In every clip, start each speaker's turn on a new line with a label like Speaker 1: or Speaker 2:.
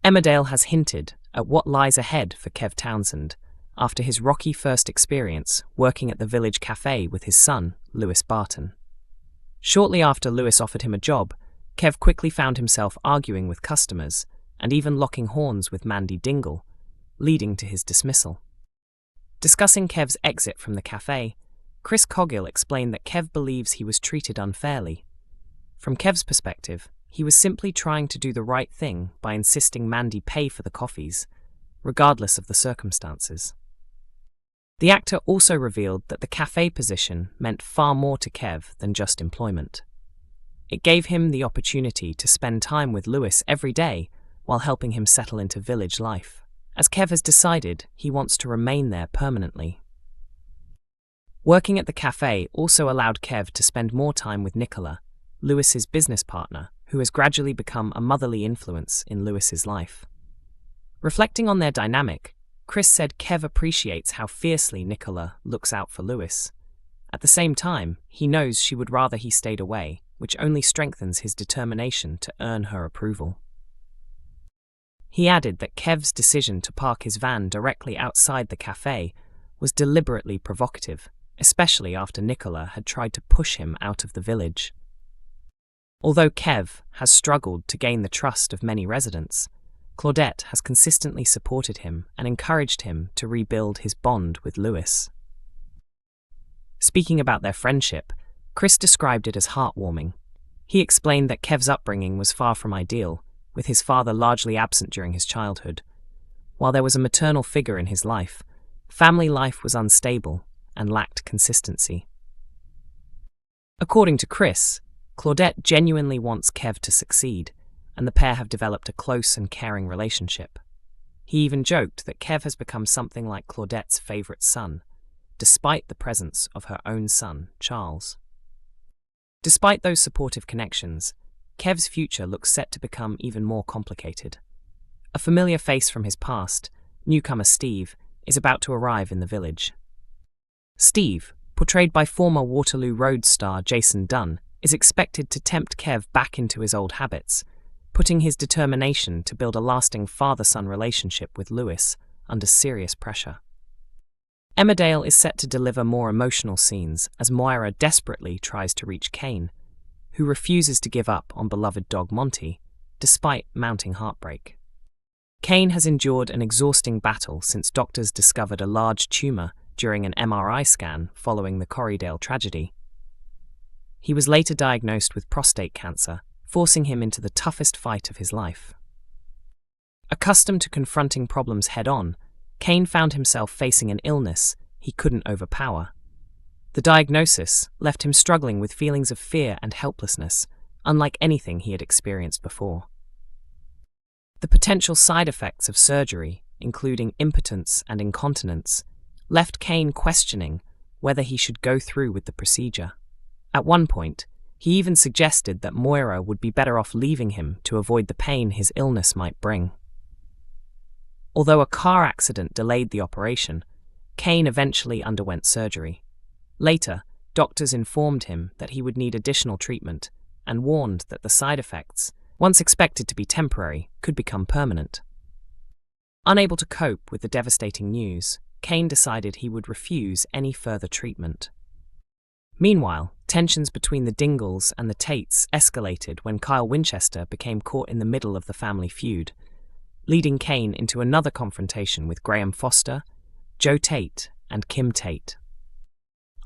Speaker 1: Emmerdale has hinted at what lies ahead for Kev Townsend after his rocky first experience working at the village café with his son, Lewis Barton. Shortly after Lewis offered him a job, Kev quickly found himself arguing with customers and even locking horns with Mandy Dingle, leading to his dismissal. Discussing Kev's exit from the café, Chris Coggill explained that Kev believes he was treated unfairly. From Kev's perspective, he was simply trying to do the right thing by insisting Mandy pay for the coffees, regardless of the circumstances. The actor also revealed that the café position meant far more to Kev than just employment. It gave him the opportunity to spend time with Lewis every day while helping him settle into village life, as Kev has decided he wants to remain there permanently. Working at the café also allowed Kev to spend more time with Nicola, Lewis's business partner, who has gradually become a motherly influence in Lewis's life. Reflecting on their dynamic, Chris said Kev appreciates how fiercely Nicola looks out for Lewis. At the same time, he knows she would rather he stayed away, which only strengthens his determination to earn her approval. He added that Kev's decision to park his van directly outside the café was deliberately provocative, especially after Nicola had tried to push him out of the village. Although Kev has struggled to gain the trust of many residents, Claudette has consistently supported him and encouraged him to rebuild his bond with Lewis. Speaking about their friendship, Chris described it as heartwarming. He explained that Kev's upbringing was far from ideal, with his father largely absent during his childhood. While there was a maternal figure in his life, family life was unstable and lacked consistency. According to Chris, Claudette genuinely wants Kev to succeed, and the pair have developed a close and caring relationship. He even joked that Kev has become something like Claudette's favourite son, despite the presence of her own son, Charles. Despite those supportive connections, Kev's future looks set to become even more complicated. A familiar face from his past, newcomer Steve, is about to arrive in the village. Steve, portrayed by former Waterloo Road star Jason Dunn, is expected to tempt Kev back into his old habits, putting his determination to build a lasting father-son relationship with Lewis under serious pressure. Emmerdale is set to deliver more emotional scenes as Moira desperately tries to reach Kane, who refuses to give up on beloved dog Monty, despite mounting heartbreak. Kane has endured an exhausting battle since doctors discovered a large tumour during an MRI scan following the Corriedale tragedy. He was later diagnosed with prostate cancer, forcing him into the toughest fight of his life. Accustomed to confronting problems head-on, Kane found himself facing an illness he couldn't overpower. The diagnosis left him struggling with feelings of fear and helplessness, unlike anything he had experienced before. The potential side effects of surgery, including impotence and incontinence, left Kane questioning whether he should go through with the procedure. At one point, he even suggested that Moira would be better off leaving him to avoid the pain his illness might bring. Although a car accident delayed the operation, Kane eventually underwent surgery. Later, doctors informed him that he would need additional treatment and warned that the side effects, once expected to be temporary, could become permanent. Unable to cope with the devastating news, Kane decided he would refuse any further treatment. Meanwhile, tensions between the Dingles and the Tates escalated when Kyle Winchester became caught in the middle of the family feud, leading Kane into another confrontation with Graham Foster, Joe Tate, and Kim Tate.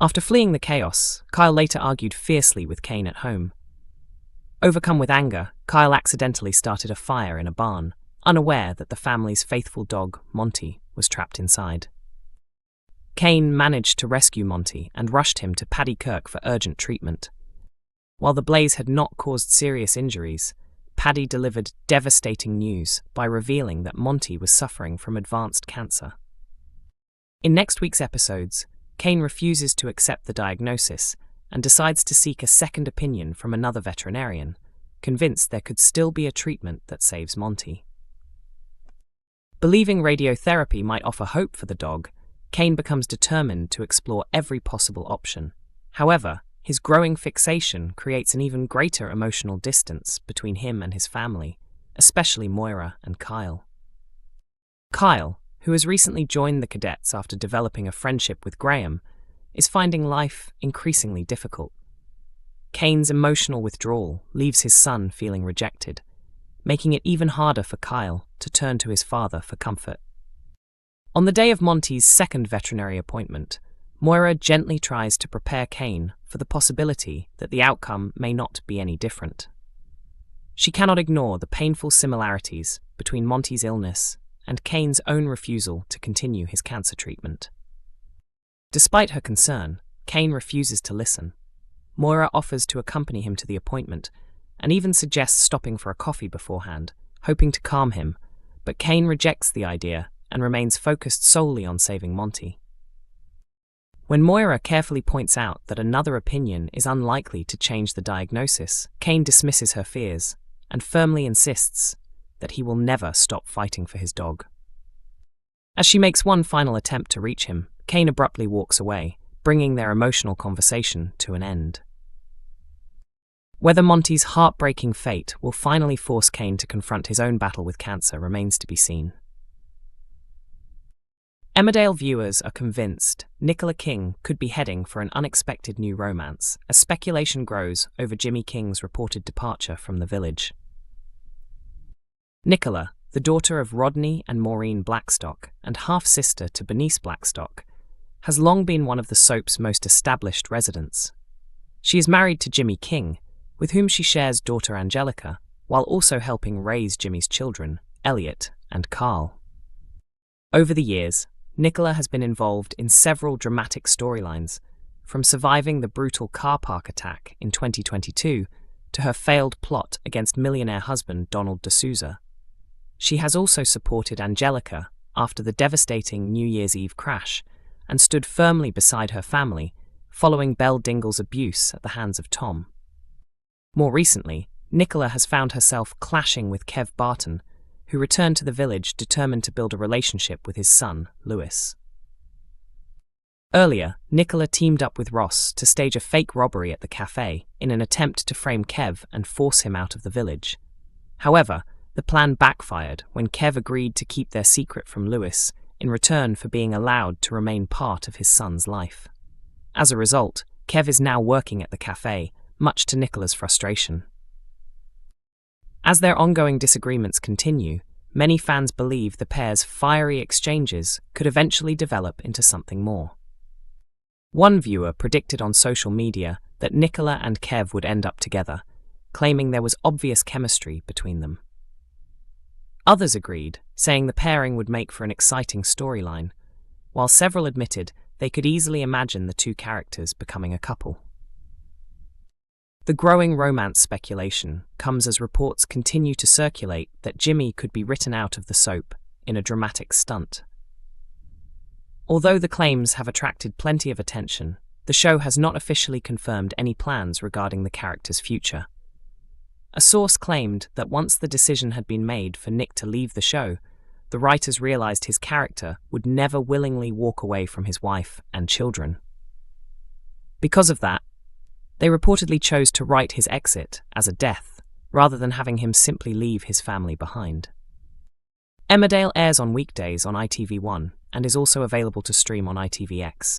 Speaker 1: After fleeing the chaos, Kyle later argued fiercely with Kane at home. Overcome with anger, Kyle accidentally started a fire in a barn, unaware that the family's faithful dog, Monty, was trapped inside. Kane managed to rescue Monty and rushed him to Paddy Kirk for urgent treatment. While the blaze had not caused serious injuries, Paddy delivered devastating news by revealing that Monty was suffering from advanced cancer. In next week's episodes, Kane refuses to accept the diagnosis and decides to seek a second opinion from another veterinarian, convinced there could still be a treatment that saves Monty. Believing radiotherapy might offer hope for the dog, Kane becomes determined to explore every possible option. However, his growing fixation creates an even greater emotional distance between him and his family, especially Moira and Kyle. Kyle, who has recently joined the cadets after developing a friendship with Graham, is finding life increasingly difficult. Kane's emotional withdrawal leaves his son feeling rejected, making it even harder for Kyle to turn to his father for comfort. On the day of Monty's second veterinary appointment, Moira gently tries to prepare Kane for the possibility that the outcome may not be any different. She cannot ignore the painful similarities between Monty's illness and Kane's own refusal to continue his cancer treatment. Despite her concern, Kane refuses to listen. Moira offers to accompany him to the appointment and even suggests stopping for a coffee beforehand, hoping to calm him, but Kane rejects the idea and remains focused solely on saving Monty. When Moira carefully points out that another opinion is unlikely to change the diagnosis, Kane dismisses her fears and firmly insists that he will never stop fighting for his dog. As she makes one final attempt to reach him, Kane abruptly walks away, bringing their emotional conversation to an end. Whether Monty's heartbreaking fate will finally force Kane to confront his own battle with cancer remains to be seen. Emmerdale viewers are convinced Nicola King could be heading for an unexpected new romance as speculation grows over Jimmy King's reported departure from the village. Nicola, the daughter of Rodney and Maureen Blackstock and half-sister to Bernice Blackstock, has long been one of the soap's most established residents. She is married to Jimmy King, with whom she shares daughter Angelica, while also helping raise Jimmy's children, Elliot and Carl. Over the years, Nicola has been involved in several dramatic storylines, from surviving the brutal car park attack in 2022 to her failed plot against millionaire husband Donald D'Souza. She has also supported Angelica after the devastating New Year's Eve crash and stood firmly beside her family following Belle Dingle's abuse at the hands of Tom. More recently, Nicola has found herself clashing with Kev Barton, who returned to the village determined to build a relationship with his son, Lewis. Earlier, Nicola teamed up with Ross to stage a fake robbery at the café in an attempt to frame Kev and force him out of the village. However, the plan backfired when Kev agreed to keep their secret from Lewis in return for being allowed to remain part of his son's life. As a result, Kev is now working at the café, much to Nicola's frustration. As their ongoing disagreements continue, many fans believe the pair's fiery exchanges could eventually develop into something more. One viewer predicted on social media that Nicola and Kev would end up together, claiming there was obvious chemistry between them. Others agreed, saying the pairing would make for an exciting storyline, while several admitted they could easily imagine the two characters becoming a couple. The growing romance speculation comes as reports continue to circulate that Jimmy could be written out of the soap in a dramatic stunt. Although the claims have attracted plenty of attention, the show has not officially confirmed any plans regarding the character's future. A source claimed that once the decision had been made for Nick to leave the show, the writers realized his character would never willingly walk away from his wife and children. Because of that, they reportedly chose to write his exit as a death, rather than having him simply leave his family behind. Emmerdale airs on weekdays on ITV1 and is also available to stream on ITVX.